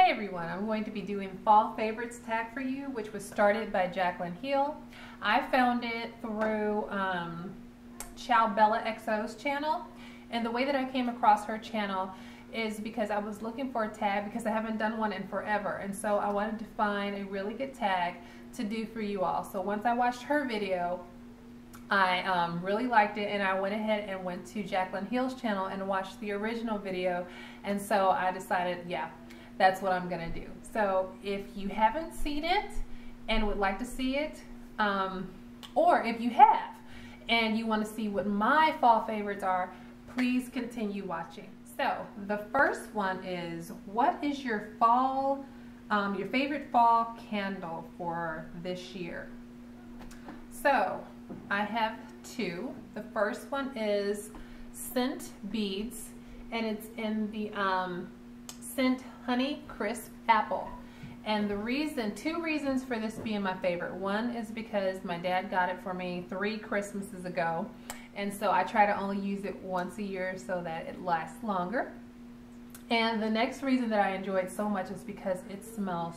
Hey everyone, I'm going to be doing fall favorites tag for you, which was started by Jaclyn Hill. I found it through ciaobellaxo's channel, and the way that I came across her channel is because I was looking for a tag because I haven't done one in forever, and so I wanted to find a really good tag to do for you all. So once I watched her video, I really liked it, and I went ahead and went to Jaclyn Hill's channel and watched the original video, and so I decided, yeah, that's what I'm gonna do. So if you haven't seen it and would like to see it, or if you have and you want to see what my fall favorites are, please continue watching. So the first one is, what is your fall, your favorite fall candle for this year? So I have two. The first one is Scent Beads, and it's in the scent Honey Crisp Apple. And the reason, two reasons for this being my favorite. One is because my dad got it for me 3 Christmases ago, and so I try to only use it once a year so that it lasts longer. And the next reason that I enjoy it so much is because it smells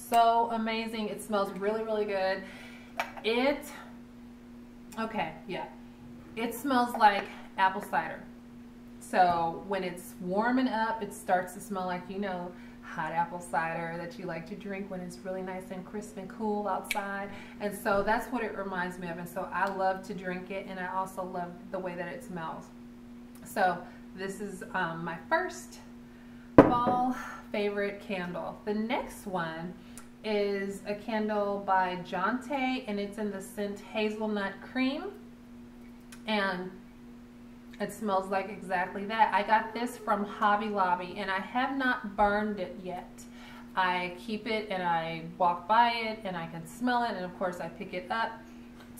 so amazing. It smells really, really good. It smells like apple cider. So when it's warming up, it starts to smell like, you know, hot apple cider that you like to drink when it's really nice and crisp and cool outside. And so that's what it reminds me of. And so I love to drink it, and I also love the way that it smells. So this is my first fall favorite candle. The next one is a candle by Ginie, and it's in the scent Hazelnut Cream. And it smells like exactly that. I got this from Hobby Lobby, and I have not burned it yet. I keep it and I walk by it and I can smell it, and of course I pick it up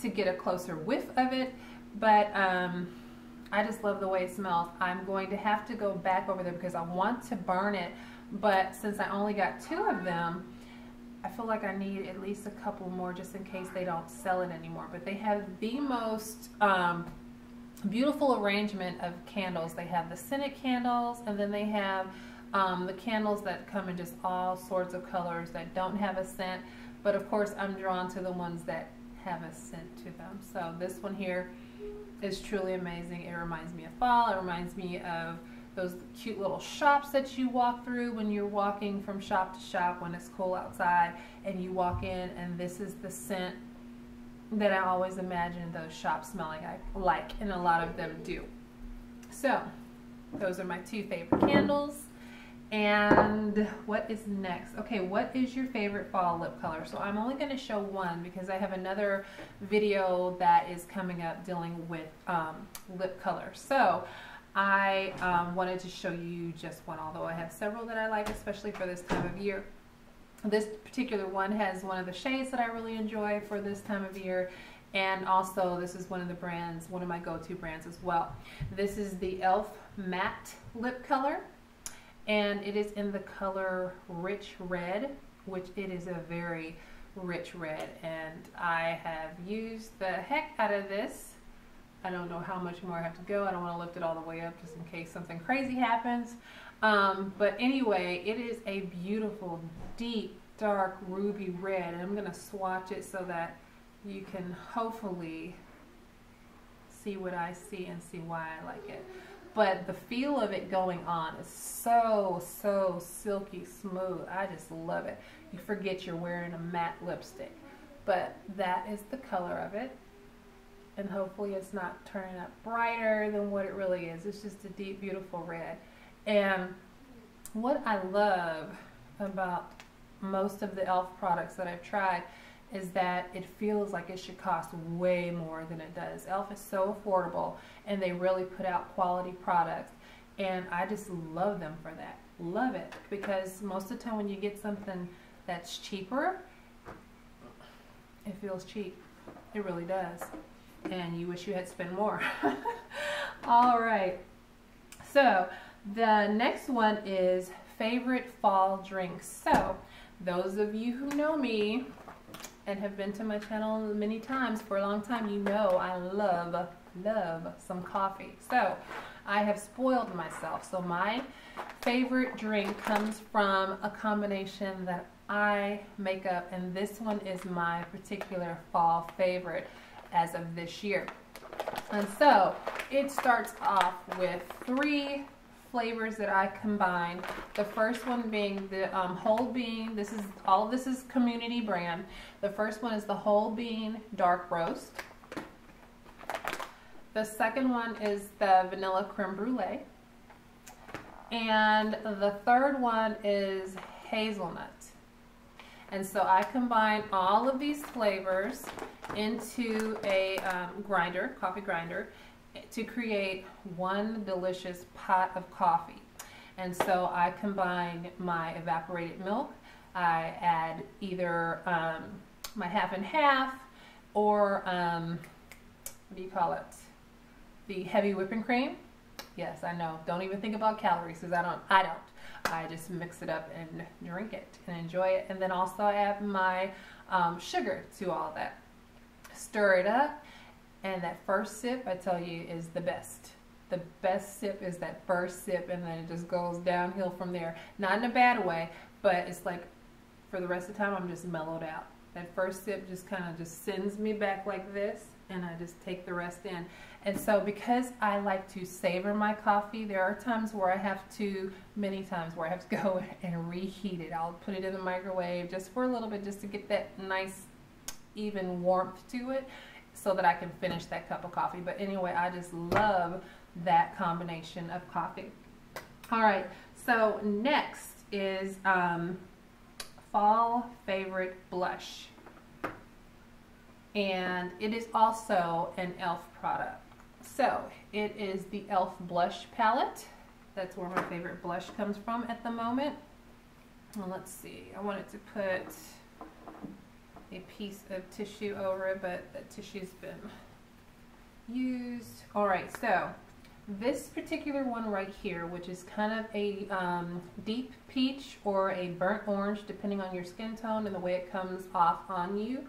to get a closer whiff of it, but I just love the way it smells. I'm going to have to go back over there because I want to burn it, but since I only got 2 of them, I feel like I need at least a couple more just in case they don't sell it anymore. But they have the most beautiful arrangement of candles. They have the scented candles, and then they have the candles that come in just all sorts of colors that don't have a scent, but of course I'm drawn to the ones that have a scent to them. So this one here is truly amazing. It reminds me of fall. It reminds me of those cute little shops that you walk through when you're walking from shop to shop when it's cool outside, and you walk in and this is the scent that I always imagine those shops smelling like, and a lot of them do. So those are my 2 favorite candles. And what is next? Okay, what is your favorite fall lip color? So I'm only going to show one because I have another video that is coming up dealing with lip color. So I wanted to show you just one, although I have several that I like, especially for this time of year. This particular one has one of the shades that I really enjoy for this time of year, and also this is one of the brands, one of my go-to brands as well. This is the e.l.f. Matte Lip Color, and it is in the color Rich Red, which it is a very rich red, and I have used the heck out of this. I don't know how much more I have to go. I don't want to lift it all the way up just in case something crazy happens. But anyway, it is a beautiful, deep, dark ruby red. And I'm going to swatch it so that you can hopefully see what I see and see why I like it. But the feel of it going on is so, so silky smooth. I just love it. You forget you're wearing a matte lipstick. But that is the color of it. And hopefully it's not turning up brighter than what it really is. It's just a deep, beautiful red. And what I love about most of the e.l.f. products that I've tried is that it feels like it should cost way more than it does. e.l.f. is so affordable, and they really put out quality products, and I just love them for that. Love it, because most of the time when you get something that's cheaper, it feels cheap. It really does. And you wish you had spent more. All right. So the next one is favorite fall drinks. So those of you who know me and have been to my channel many times for a long time, you know I love some coffee. So I have spoiled myself. So my favorite drink comes from a combination that I make up, and this one is my particular fall favorite as of this year. And so it starts off with 3 flavors that I combine. The first one being the whole bean. All of this is community brand. The first one is the whole bean dark roast. The second one is the vanilla creme brulee. And the third one is hazelnut. And so I combine all of these flavors into a coffee grinder, to create one delicious pot of coffee. And so I combine my evaporated milk. I add either my half and half, or what do you call it? The heavy whipping cream. Yes, I know. Don't even think about calories, because I don't. I just mix it up and drink it and enjoy it. And then also I add my sugar to all that. Stir it up, and that first sip, I tell you, is the best. The best sip is that first sip, and then it just goes downhill from there. Not in a bad way, but it's like for the rest of the time I'm just mellowed out. That first sip just kind of just sends me back like this, and I just take the rest in. And so because I like to savor my coffee, there are times where I have to, many times where I have to go and reheat it. I'll put it in the microwave just for a little bit, just to get that nice even warmth to it, so that I can finish that cup of coffee. But anyway, I just love that combination of coffee. All right, so next is fall favorite blush. And it is also an e.l.f. product. So it is the e.l.f. blush palette. That's where my favorite blush comes from at the moment. Well, let's see, I wanted to put a piece of tissue over it, but that tissue's been used. All right, so this particular one right here, which is kind of a deep peach or a burnt orange, depending on your skin tone and the way it comes off on you.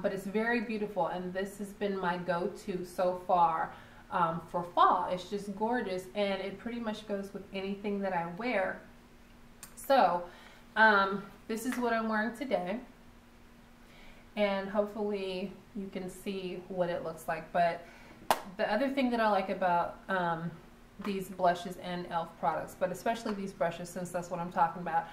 But it's very beautiful, and this has been my go-to so far for fall. It's just gorgeous, and it pretty much goes with anything that I wear. So this is what I'm wearing today, and hopefully you can see what it looks like. But the other thing that I like about these blushes and e.l.f. products, but especially these brushes, since that's what I'm talking about,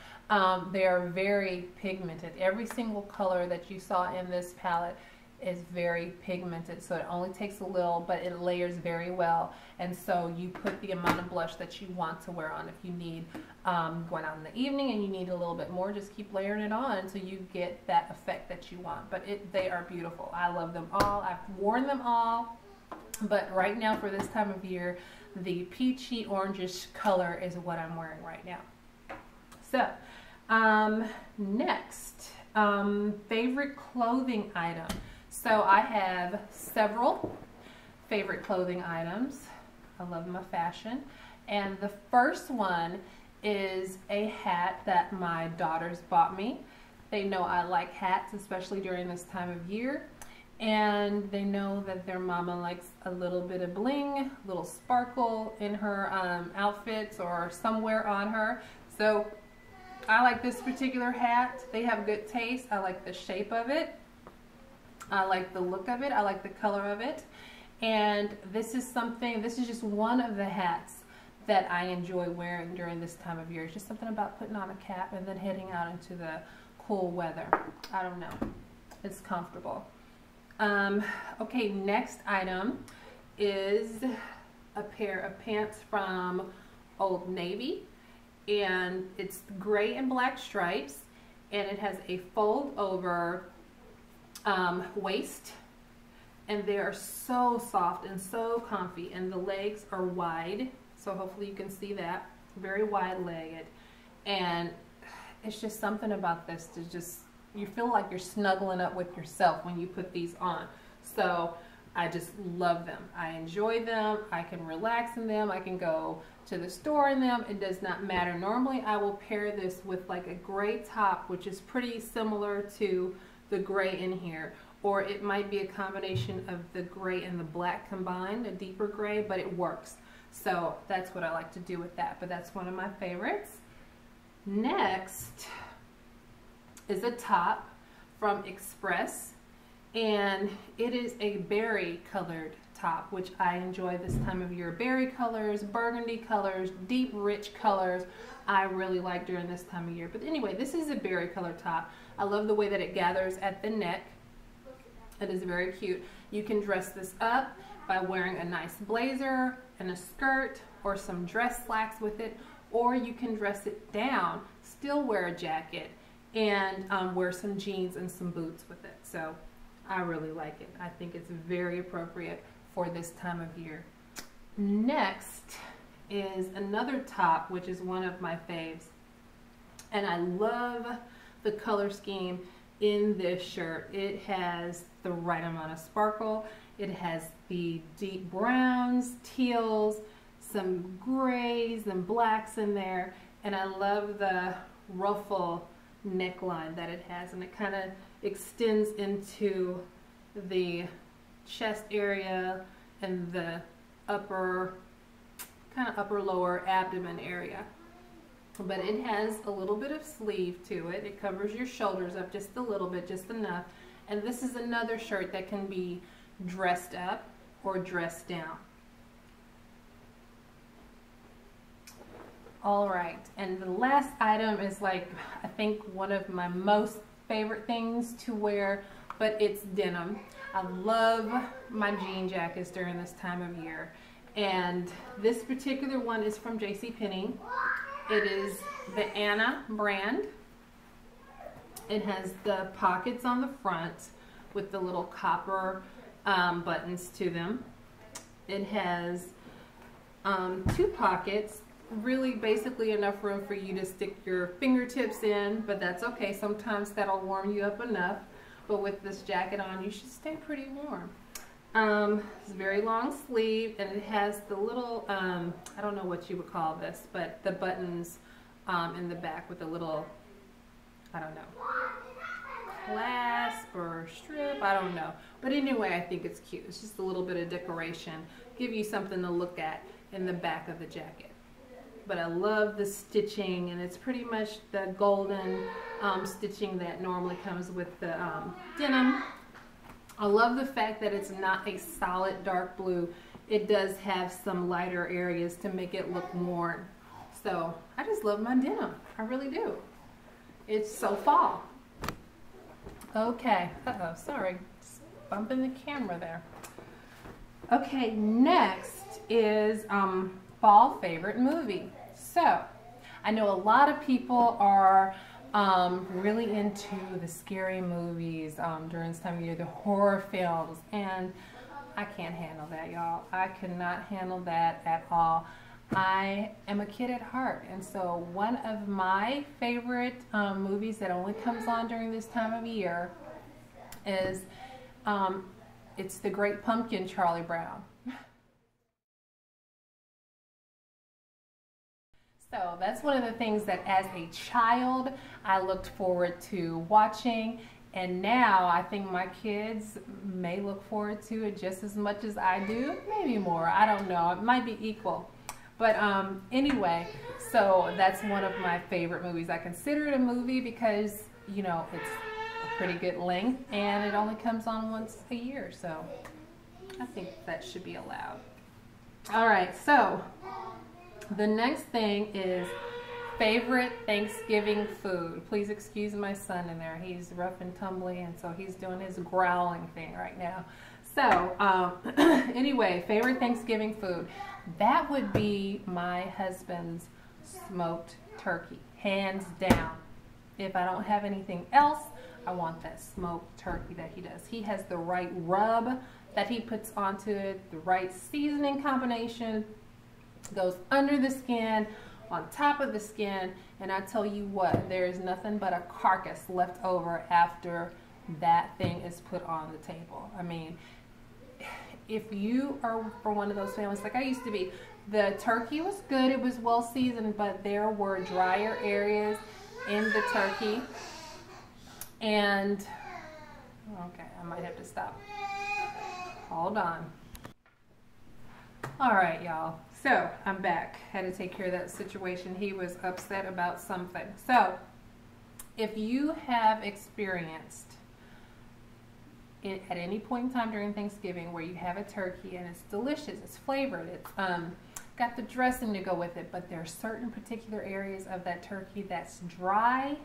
they are very pigmented. Every single color that you saw in this palette is very pigmented, so it only takes a little, but it layers very well. And so you put the amount of blush that you want to wear on. If you need going out in the evening and you need a little bit more, just keep layering it on until you get that effect that you want. But they are beautiful. I love them all. I've worn them all, but right now for this time of year, the peachy orangish color is what I'm wearing right now. So next, favorite clothing item. So I have several favorite clothing items. I love my fashion, and the first one is a hat that my daughters bought me. They know I like hats, especially during this time of year. And they know that their mama likes a little bit of bling, little sparkle in her outfits or somewhere on her. So I like this particular hat. They have good taste. I like the shape of it. I like the look of it. I like the color of it. And this is just one of the hats that I enjoy wearing during this time of year. It's just something about putting on a cap and then heading out into the cool weather. I don't know. It's comfortable. Okay, next item is a pair of pants from Old Navy, and it's gray and black stripes, and it has a fold over waist, and they are so soft and so comfy, and the legs are wide, so hopefully you can see that, very wide-legged, and it's just something about this to just, you feel like you're snuggling up with yourself when you put these on. So I just love them. I enjoy them. I can relax in them. I can go to the store in them. It does not matter. Normally I will pair this with like a gray top, which is pretty similar to the gray in here, or it might be a combination of the gray and the black combined, a deeper gray, but it works. So that's what I like to do with that, but that's one of my favorites. Next is a top from Express, and it is a berry colored top, which I enjoy this time of year. Berry colors, burgundy colors, deep rich colors I really like during this time of year. But anyway, this is a berry colored top. I love the way that it gathers at the neck. It is very cute. You can dress this up by wearing a nice blazer and a skirt or some dress slacks with it, or you can dress it down, still wear a jacket, and wear some jeans and some boots with it. So I really like it. I think it's very appropriate for this time of year. Next is another top, which is one of my faves, and I love the color scheme in this shirt. It has the right amount of sparkle. It has the deep browns, teals, some grays and blacks in there, and I love the ruffle neckline that it has, and it kind of extends into the chest area and the upper lower abdomen area. But it has a little bit of sleeve to it. It covers your shoulders up just a little bit, just enough. And this is another shirt that can be dressed up or dressed down. All right, and the last item is, like, I think one of my most favorite things to wear, but it's denim. I love my jean jackets during this time of year, and this particular one is from Jessy Pena. It is the Anna brand. It has the pockets on the front with the little copper buttons to them. It has 2 pockets, really basically enough room for you to stick your fingertips in, but that's okay. Sometimes that'll warm you up enough. But with this jacket on, you should stay pretty warm. It's a very long sleeve, and it has the little, I don't know what you would call this, but the buttons in the back with a little, I don't know, clasp or strip, I don't know. But anyway, I think it's cute. It's just a little bit of decoration. Give you something to look at in the back of the jacket. But I love the stitching, and it's pretty much the golden stitching that normally comes with the denim. I love the fact that it's not a solid dark blue. It does have some lighter areas to make it look worn. So I just love my denim. I really do. It's so fall. Okay. Uh-oh, sorry. Just bumping the camera there. Okay, next is fall favorite movie. So I know a lot of people are really into the scary movies during this time of year, the horror films, and I can't handle that, y'all. I cannot handle that at all. I am a kid at heart, and so one of my favorite movies that only comes on during this time of year is it's The Great Pumpkin, Charlie Brown. So that's one of the things that as a child I looked forward to watching, and now I think my kids may look forward to it just as much as I do, maybe more, I don't know, it might be equal. But anyway, so that's one of my favorite movies. I consider it a movie because, you know, it's a pretty good length and it only comes on once a year, so I think that should be allowed. All right, so the next thing is favorite Thanksgiving food. Please excuse my son in there. He's rough and tumbly, and so he's doing his growling thing right now. So anyway, favorite Thanksgiving food. That would be my husband's smoked turkey, hands down. If I don't have anything else, I want that smoked turkey that he does. He has the right rub that he puts onto it, the right seasoning combination, goes under the skin, on top of the skin, and I tell you what, there is nothing but a carcass left over after that thing is put on the table. I mean, if you are from one of those families like I used to be, the turkey was good, it was well seasoned, but there were drier areas in the turkey, and okay, I might have to stop. Hold on. All right, y'all. so I'm back. Had to take care of that situation. He was upset about something. So if you have experienced it at any point in time during Thanksgiving where you have a turkey and it's delicious, it's flavored, it's got the dressing to go with it, but there are certain particular areas of that turkey that's dry,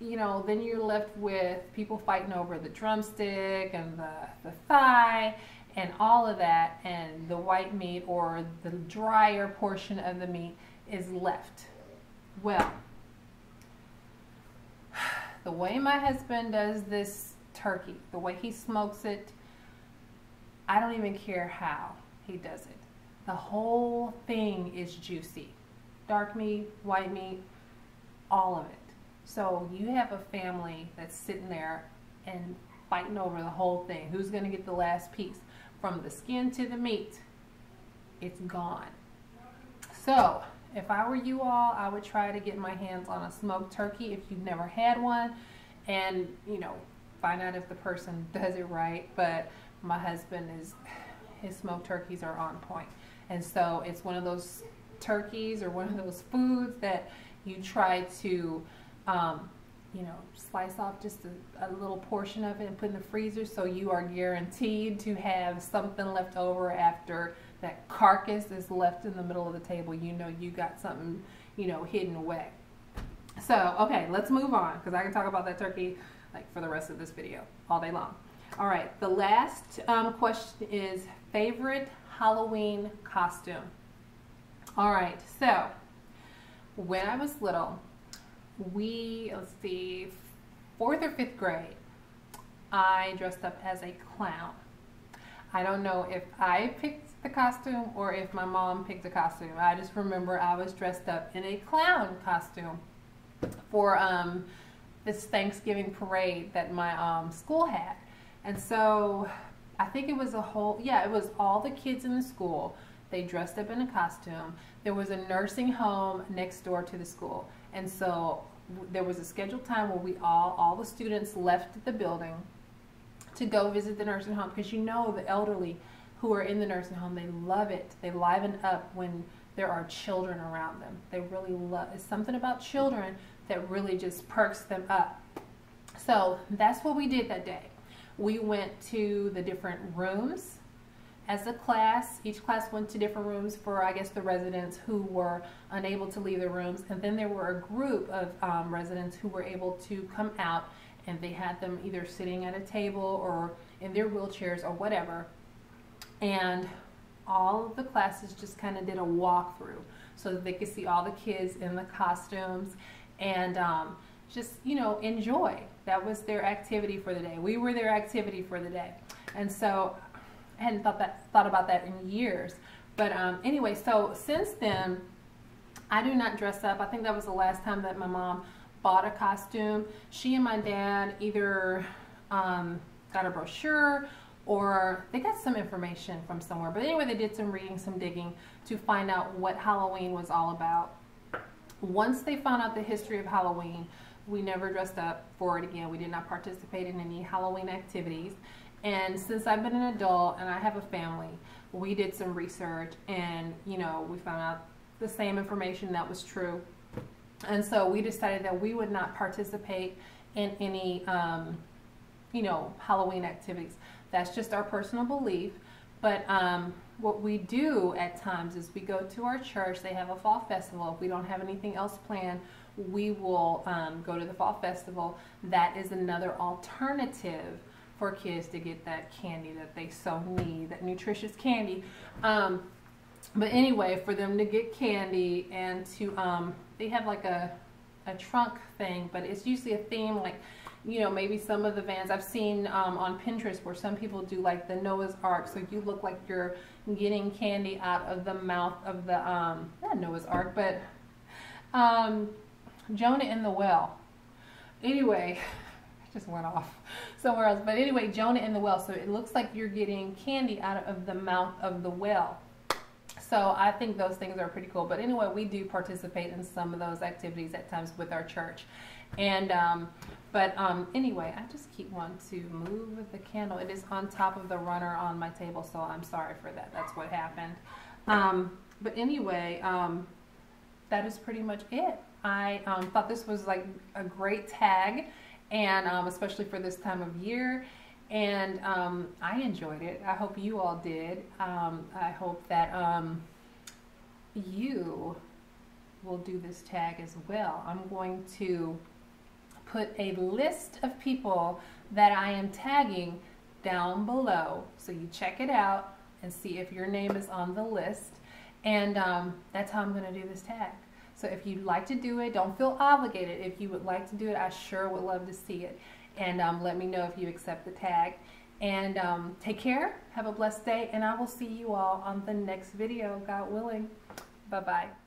you know, then you're left with people fighting over the drumstick and the thigh and all of that, and the white meat or the drier portion of the meat is left. Well, the way my husband does this turkey, the way he smokes it, I don't even care how he does it. The whole thing is juicy. Dark meat, white meat, all of it. So you have a family that's sitting there and fighting over the whole thing. Who's going to get the last piece? From the skin to the meat, it's gone. So if I were you all, I would try to get my hands on a smoked turkey if you've never had one, and, you know, find out if the person does it right. But my husband his smoked turkeys are on point. And so it's one of those turkeys or one of those foods that you try to, you know, slice off just a little portion of it and put in the freezer, so you are guaranteed to have something left over after that carcass is left in the middle of the table. You know you got something, you know, hidden away. So, okay, let's move on, because I can talk about that turkey like for the rest of this video all day long. All right, the last question is favorite Halloween costume. All right, so when I was little, let's see, 4th or 5th grade, I dressed up as a clown. I don't know if I picked the costume or if my mom picked the costume. I just remember I was dressed up in a clown costume for this Thanksgiving parade that my school had. And so I think it was it was all the kids in the school. They dressed up in a costume. There was a nursing home next door to the school. And so there was a scheduled time where all the students left the building to go visit the nursing home, because you know the elderly who are in the nursing home, they love it. They liven up when there are children around them. They really love, it's something about children that really just perks them up. So that's what we did that day. We went to the different rooms as a class. Each class went to different rooms for, I guess, the residents who were unable to leave their rooms. And then there were a group of residents who were able to come out, and they had them either sitting at a table or in their wheelchairs or whatever. And all of the classes just kind of did a walkthrough so that they could see all the kids in the costumes and just, you know, enjoy. That was their activity for the day. We were their activity for the day. And so I hadn't thought about that in years. But anyway, so since then, I do not dress up. I think that was the last time that my mom bought a costume. She and my dad either got a brochure or they got some information from somewhere. But anyway, they did some reading, some digging to find out what Halloween was all about. Once they found out the history of Halloween, we never dressed up for it again. We did not participate in any Halloween activities. And since I've been an adult and I have a family, we did some research, and, you know, we found out the same information that was true. And so we decided that we would not participate in any, you know, Halloween activities. That's just our personal belief. But what we do at times is we go to our church. They have a fall festival. If we don't have anything else planned, we will go to the fall festival. That is another alternative for kids to get that candy that they so need, that nutritious candy. But anyway, for them to get candy and to, they have like a trunk thing, but it's usually a theme, like, you know, maybe some of the vans I've seen on Pinterest where some people do like the Noah's Ark, so you look like you're getting candy out of the mouth of the, not Noah's Ark, but Jonah in the well. Anyway, I just went off somewhere else, but anyway, Jonah in the well, so it looks like you're getting candy out of the mouth of the well. So I think those things are pretty cool. But anyway, we do participate in some of those activities at times with our church. And anyway, I just keep wanting to move the candle. It is on top of the runner on my table, so I'm sorry for that. That's what happened. But anyway, that is pretty much it. I thought this was like a great tag, and especially for this time of year, and I enjoyed it. I hope you all did. I hope that you will do this tag as well. I'm going to put a list of people that I am tagging down below, so you check it out and see if your name is on the list, and that's how I'm going to do this tag. So if you'd like to do it, don't feel obligated. If you would like to do it, I sure would love to see it, and let me know if you accept the tag. And take care, have a blessed day, and I will see you all on the next video, God willing. Bye-bye.